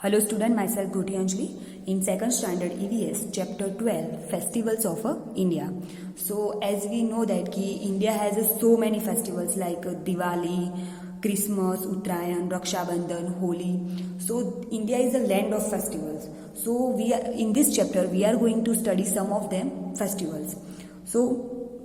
Hello student, myself Goti Anjali in 2nd standard EVS chapter 12 festivals of India. So as we know that ki India has so many festivals like Diwali, Christmas, Uttarayan, Raksha Bandhan, Holi. So India is a land of festivals. So we are, in this chapter we are going to study some of them festivals. So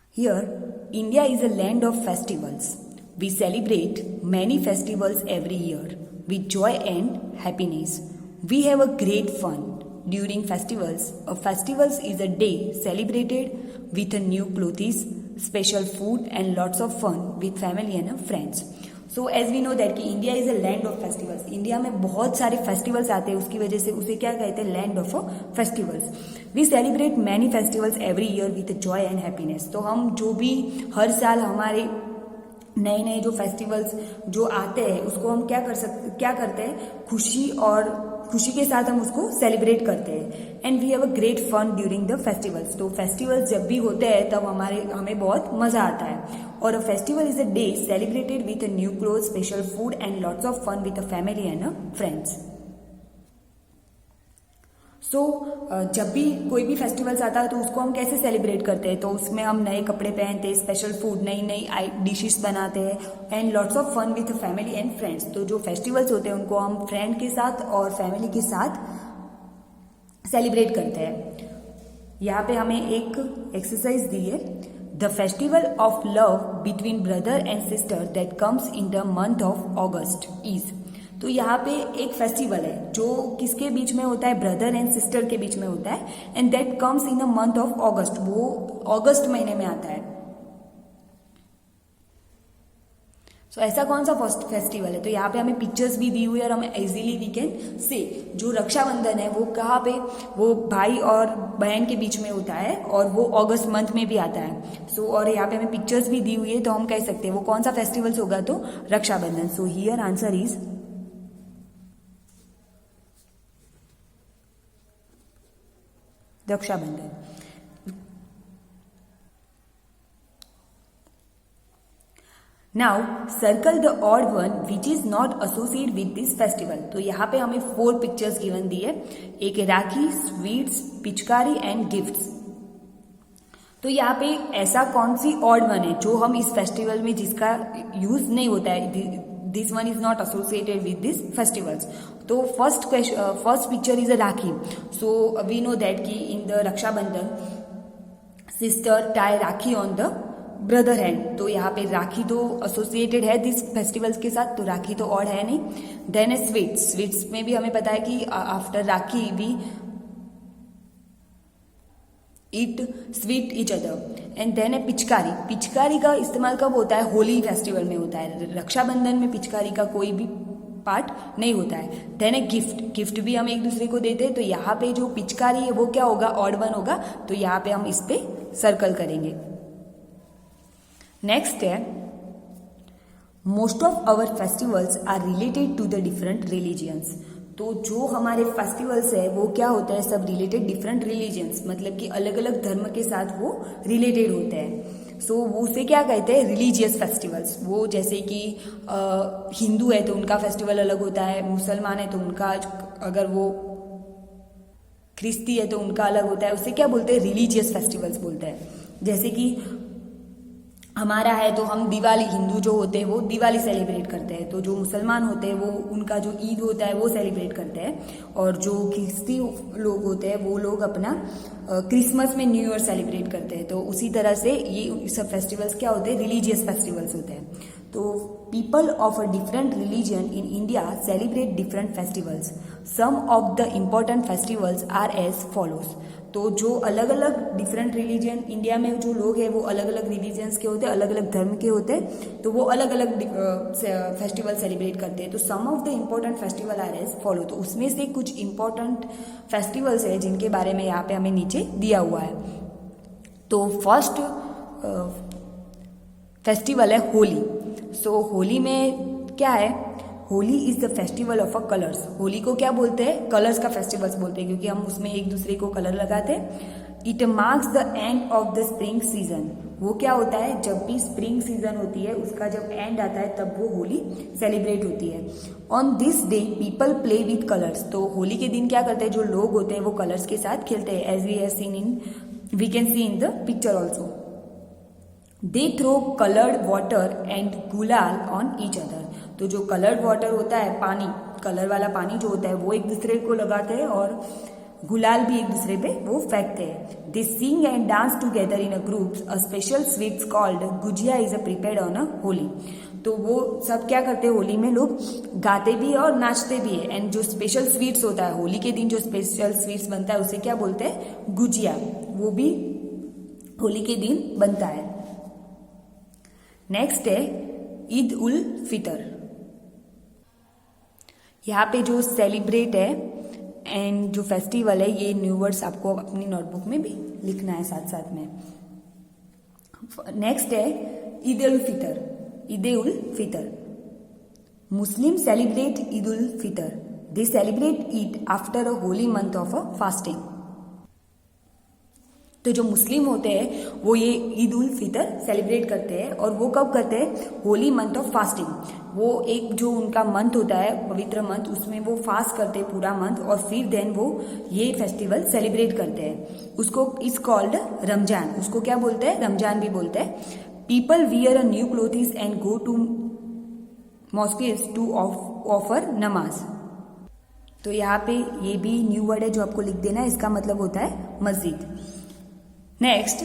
here India is a land of festivals. We celebrate many festivals every year with joy and happiness. We have a great fun during festivals. A festival is a day celebrated with a new clothes, special food and lots of fun with family and friends. So as we know that कि India is a land of festivals. India में बहुत सारे festivals आते हैं, उसकी वजह से उसे क्या कहते हैं, land of festivals. We celebrate many festivals every year with joy and happiness. तो हम जो भी हर साल हमारे नए नए जो फेस्टिवल्स जो आते हैं उसको हम क्या करते हैं, खुशी के साथ हम उसको सेलिब्रेट करते हैं. And we have a great fun during the festivals. तो फेस्टिवल्स जब भी होते हैं तब हमें बहुत मजा आता है. और a festival is a day celebrated with a new cloth, special food and lots of fun with a family and friends. So जब भी कोई भी फेस्टिवल्स आता है तो उसको हम कैसे सेलिब्रेट करते हैं, तो उसमें हम नए कपड़े पहनते हैं, स्पेशल फूड, नई नई डिशेस बनाते हैं and lots of fun with family and friends. तो जो फेस्टिवल्स होते हैं उनको हम फ्रेंड के साथ और फैमिली के साथ सेलिब्रेट करते हैं. यहाँ पे हमें एक एक्सरसाइज दी है. The festival of love between brother and sister that comes in the month of August is. तो यहाँ पे एक फेस्टिवल है जो किसके बीच में होता है, ब्रदर एंड सिस्टर के बीच में होता है. And that comes in the month of August. वो अगस्त महीने में आता है. सो ऐसा कौन सा फेस्टिवल है, तो यहाँ पे हमें पिक्चर्स भी दी हुई है और हमें इजीली वी कैन से. जो रक्षाबंधन है वो कहाँ पे, वो भाई और बहन के बीच में होता है और वो अगस्त मंथ में भी आता है. सो और यहाँ पे हमें पिक्चर्स भी दी हुई है, तो हम कह सकते हैं वो कौन सा फेस्टिवल्स होगा, तो Rakshabandhan. So here answer is Rakshabandhan. Now circle the odd one which is not associate with this festival. तो यहाँ पे हमें 4 पिक्चर्स गिवन दी है. एक राखी, स्वीट्स, पिचकारी एंड गिफ्ट्स. तो यहाँ पे ऐसा कौन सी ऑड वन है जो हम इस फेस्टिवल में जिसका यूज नहीं होता है, this one is not associated with these festivals. तो first picture is a Rakhi. So we know that कि in the Raksha Bandhan sister tie Rakhi on the brother hand. तो यहाँ पे राखी तो associated है दिस फेस्टिवल्स के साथ, तो राखी तो और है नहीं. Then स्वीट्स में भी हमें पता है कि after Rakhi we eat sweet each other. And then है पिचकारी. पिचकारी का इस्तेमाल कब होता है, होली फेस्टिवल में होता है. रक्षाबंधन में पिचकारी का कोई भी पार्ट नहीं होता है. देन है गिफ्ट भी हम एक दूसरे को देते हैं. तो यहाँ पे जो पिचकारी है वो क्या होगा, ऑड वन होगा. तो यहाँ पे हम इस पे सर्कल करेंगे. नेक्स्ट है most of our festivals are related to the different religions. तो जो हमारे फेस्टिवल्स है वो क्या होता है, सब रिलेटेड डिफरेंट रिलीजियंस, मतलब कि अलग अलग धर्म के साथ वो रिलेटेड होते हैं. सो वो उसे क्या कहते हैं, रिलीजियस फेस्टिवल्स. वो जैसे कि हिंदू है तो उनका फेस्टिवल अलग होता है, मुसलमान है तो उनका, अगर वो ख्रिस्ती है तो उनका अलग होता है. उसे क्या बोलते हैं, रिलीजियस फेस्टिवल्स बोलते हैं. जैसे कि हमारा है तो हम दिवाली, हिंदू जो होते हैं वो दिवाली सेलिब्रेट करते हैं. तो जो मुसलमान होते हैं वो उनका जो ईद होता है वो सेलिब्रेट करते हैं. और जो ख्रिस्ती लोग होते हैं वो लोग अपना क्रिसमस में न्यू ईयर सेलिब्रेट करते हैं. तो उसी तरह से ये सब फेस्टिवल्स क्या होते हैं, रिलीजियस फेस्टिवल्स होते हैं. तो people of a different religion in India celebrate different festivals. Some of the important festivals are as follows. तो जो अलग अलग डिफरेंट रिलीजन इंडिया में जो लोग हैं वो अलग अलग रिलीजन्स के होते हैं, अलग अलग धर्म के होते हैं. तो वो अलग अलग फेस्टिवल सेलिब्रेट करते हैं. तो some of the important festival are as follow. तो उसमें से कुछ इम्पोर्टेंट फेस्टिवल्स है जिनके बारे में यहाँ पे हमें नीचे दिया हुआ है. तो फर्स्ट फेस्टिवल है होली. सो होली में क्या है, Holi is the festival of a colours. Holi को क्या बोलते हैं, कलर्स का फेस्टिवल्स बोलते हैं, क्योंकि हम उसमें एक दूसरे को कलर लगाते हैं. It marks the end of the spring season. वो क्या होता है, जब भी स्प्रिंग सीजन होती है उसका जब एंड आता है तब वो होली सेलिब्रेट होती है। On this day people play with colours. तो होली के दिन क्या करते हैं, जो लोग होते हैं वो कलर्स के साथ खेलते हैं, as we have seen in we can see in the picture also. They throw coloured water and gulal on each other. तो जो कलर्ड वाटर होता है, पानी, कलर वाला पानी जो होता है वो एक दूसरे को लगाते हैं और गुलाल भी एक दूसरे पे वो फेंकते हैं। They sing and dance together in a groups. A special sweets called gujiya is a prepared on a Holi. तो वो सब क्या करते हैं, होली में लोग गाते भी है और नाचते भी है। एंड जो स्पेशल स्वीट्स होता है होली के दिन, जो स्पेशल स्वीट्स बनता है उसे क्या बोलते हैं, गुजिया, वो भी होली के दिन बनता है। नेक्स्ट है ईद उल फितर। यहाँ पे जो सेलिब्रेट है एंड जो फेस्टिवल है, ये न्यू वर्ड्स आपको अपनी नोटबुक में भी लिखना है साथ साथ में। नेक्स्ट है Eid ul Fitr. Eid ul Fitr, Muslim celebrate Eid ul Fitr. They celebrate Eid after a holy month of a fasting. तो जो मुस्लिम होते हैं वो ये ईद उल फितर सेलिब्रेट करते हैं, और वो कब करते हैं, होली मंथ ऑफ फास्टिंग। वो एक जो उनका मंथ होता है, पवित्र मंथ, उसमें वो फास्ट करते हैं पूरा मंथ, और फिर देन वो ये फेस्टिवल सेलिब्रेट करते हैं। उसको इज कॉल्ड रमजान। उसको क्या बोलते हैं, रमजान भी बोलते हैं। People wear a new clothes and go to mosques to offer namaz. तो यहाँ पे ये भी न्यू वर्ड है जो आपको लिख देना है, इसका मतलब होता है मस्जिद। Next,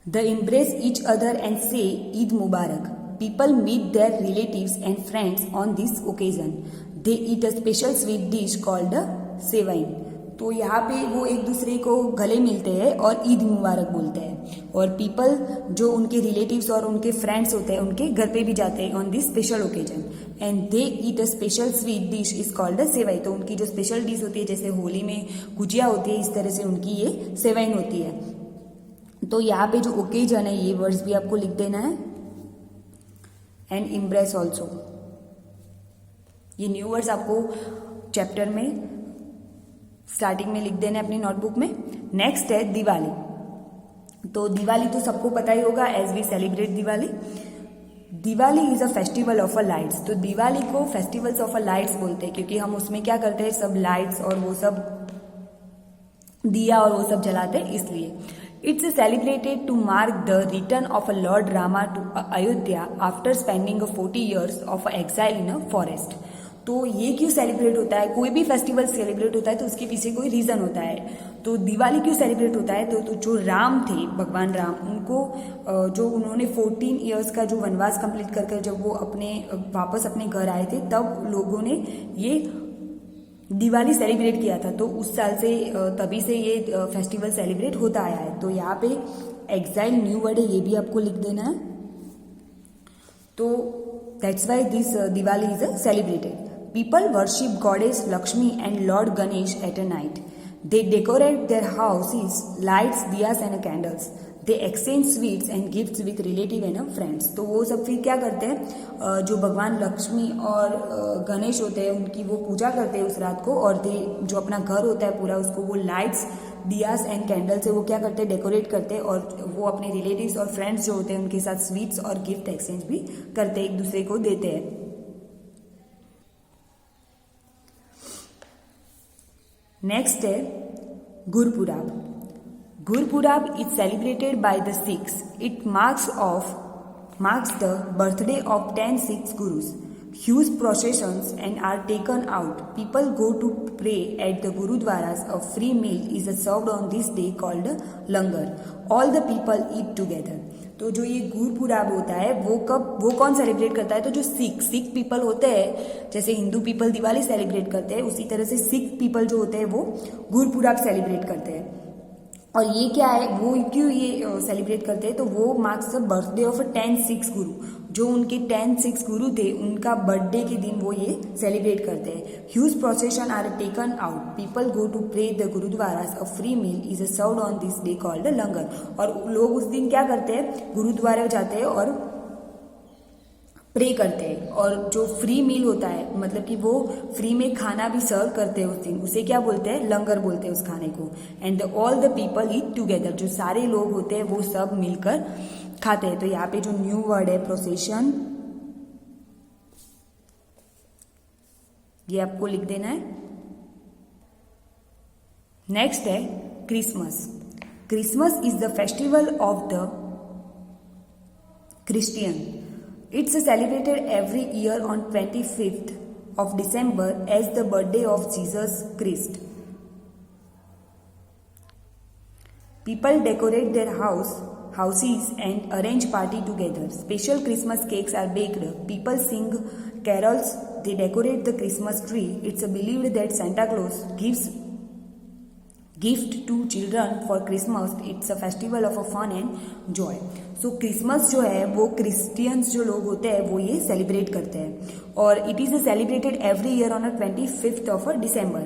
the embrace each other and say Eid Mubarak. People meet their relatives and friends on this occasion. They eat a special sweet dish called सेवईन। तो यहाँ पे वो एक दूसरे को गले मिलते हैं और ईद मुबारक बोलते हैं, और पीपल जो उनके रिलेटिव्स और उनके फ्रेंड्स होते हैं उनके घर पे भी जाते हैं on this special occasion. And they eat a special sweet dish is called a sewai. तो उनकी जो स्पेशल डिश होती है, जैसे होली में गुजिया होती है, इस तरह से उनकी ये सेवईन होती है। तो यहाँ पे जो ओकेजन है, ये वर्ड्स भी आपको लिख देना है। एंड इम्ब्रेस ऑल्सो, ये न्यू वर्ड्स आपको चैप्टर में स्टार्टिंग में लिख देना है अपनी नोटबुक में। नेक्स्ट है दिवाली। तो दिवाली तो सबको पता ही होगा, as we celebrate Diwali. Diwali is a festival of a lights. तो दिवाली को फेस्टिवल्स ऑफ अ लाइट्स बोलते हैं, क्योंकि हम उसमें क्या करते हैं, सब लाइट्स और वो सब दिया और वो सब जलाते हैं, इसलिए। It's celebrated to mark the return of a lord Rama to Ayodhya after spending 40 years of exile in a forest. तो ये क्यों सेलिब्रेट होता है, कोई भी फेस्टिवल सेलिब्रेट होता है तो उसके पीछे कोई रीजन होता है। तो दिवाली क्यों सेलिब्रेट होता है, तो जो राम थे, भगवान राम, उनको जो उन्होंने 14 years का जो वनवास कंप्लीट करके जब वो वापस अपने घर आए थे, तब लोगों ने ये दिवाली सेलिब्रेट किया था। तो उस साल से तभी से ये फेस्टिवल सेलिब्रेट होता आया है। तो यहाँ पे एक्साइल न्यू वर्ड है, ये भी आपको लिख देना है। तो that's why this Diwali is celebrated. People worship goddess Lakshmi and Lord Ganesh at a night. They decorate their houses, lights, diyas and candles. They exchange sweets and gifts with relative and friends. तो वो सब फिर क्या करते हैं, जो भगवान लक्ष्मी और गणेश होते हैं उनकी वो पूजा करते हैं उस रात को, और जो अपना घर होता है पूरा, उसको वो लाइट्स, दियास एंड कैंडल से वो क्या करते हैं, डेकोरेट करते हैं, और वो अपने रिलेटिव्स और फ्रेंड्स जो होते हैं उनके साथ स्वीट्स और गिफ्ट एक्सचेंज भी करते हैं, एक दूसरे को देते हैं। नेक्स्ट है Gurpurab. Gurpurab is celebrated by the Sikhs. It marks the birthday of 10 Sikh gurus. Huge processions and are taken out. People go to pray at the gurudwaras. A free meal is served on this day called langar. All the people eat together. तो जो ये गुरपुराब होता है वो कौन celebrate करता है, तो जो सिख पीपल होते हैं, जैसे हिंदू पीपल दिवाली सेलिब्रेट करते हैं, उसी तरह से सिख पीपल जो होते हैं वो गुरपुराब सेलिब्रेट करते हैं। और ये क्या है, वो क्यों ये सेलिब्रेट करते हैं, तो वो marks the birthday of 10 Sikh गुरु। जो उनके 10 सिख गुरु थे, उनका बर्थडे के दिन वो ये सेलिब्रेट करते हैं। Huge procession are taken out. People go to pray the gurudwaras. A free meal is served on this day called langar. और लोग उस दिन क्या करते हैं, गुरुद्वारे जाते हैं और प्रे करते हैं। और जो फ्री मील होता है, मतलब कि वो फ्री में खाना भी सर्व करते हैं उस दिन, उसे क्या बोलते हैं, लंगर बोलते हैं उस खाने को। And all the people eat together, जो सारे लोग होते हैं वो सब मिलकर खाते हैं। तो यहाँ पे जो न्यू वर्ड है प्रोसेशन, ये आपको लिख देना है। नेक्स्ट है Christmas. Christmas is the festival of the Christian. It's celebrated every year on 25th of December as the birthday of Jesus Christ. People decorate their houses and arrange party together. Special Christmas cakes are baked. People sing carols. They decorate the Christmas tree. It's believed that Santa Claus gives gift to children for Christmas. It's a festival of a fun and joy. So Christmas जो है वो Christians जो लोग होते हैं वो ये celebrate करते हैं, और it is celebrated every year on 25th of December.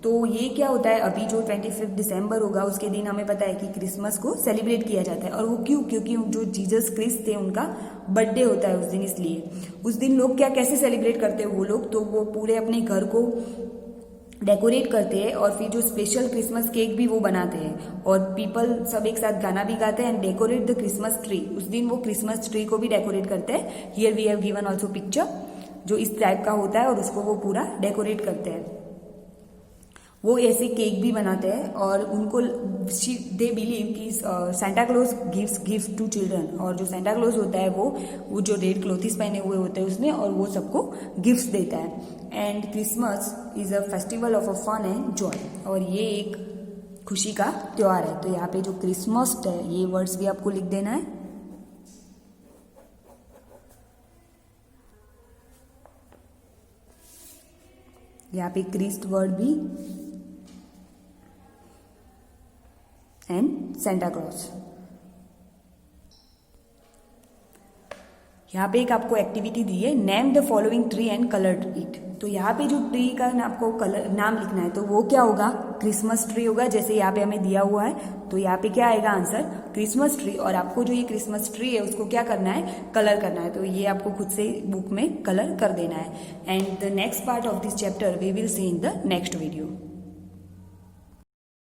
तो ये क्या होता है, अभी जो 25 दिसंबर होगा उसके दिन हमें पता है कि क्रिसमस को सेलिब्रेट किया जाता है. और वो क्यों, क्योंकि जो जीसस क्रिस्ट थे उनका बर्थडे होता है उस दिन, इसलिए उस दिन लोग क्या कैसे सेलिब्रेट करते हैं वो लोग, तो वो पूरे अपने घर को डेकोरेट करते हैं और फिर जो स्पेशल क्रिसमस केक भी वो बनाते हैं, और पीपल सब एक साथ गाना भी गाते हैं and decorate the Christmas tree. उस दिन वो क्रिसमस ट्री को भी डेकोरेट करते हैं. Here we have given also picture जो इस टाइप का होता है, और उसको वो पूरा डेकोरेट करते हैं. वो ऐसे केक भी बनाते हैं और उनको दे बिलीव कि Santa Claus gives gift to children, और जो सेंटा क्लॉज होता है वो जो रेड क्लोथिस पहने हुए होते हैं उसमें, और वो सबको गिफ्ट्स देता है. And Christmas is a festival of a fun and joy, और ये एक खुशी का त्योहार है. तो यहाँ पे जो क्रिसमस है ये वर्ड्स भी आपको लिख देना है. यहाँ पे क्रिस्ट वर्ड भी एंड सेंटा क्लॉज. यहाँ पे एक आपको एक्टिविटी दी है, name the following tree and colour it. तो यहाँ पे जो ट्री का आपको नाम लिखना है, तो वो क्या होगा, क्रिसमस ट्री होगा, जैसे यहाँ पे हमें दिया हुआ है. तो यहाँ पे क्या आएगा आंसर, क्रिसमस ट्री. और आपको जो ये क्रिसमस ट्री है उसको क्या करना है, कलर करना है. तो ये आपको खुद से बुक में कलर कर देना है. And the next part of this chapter we will see in the next video.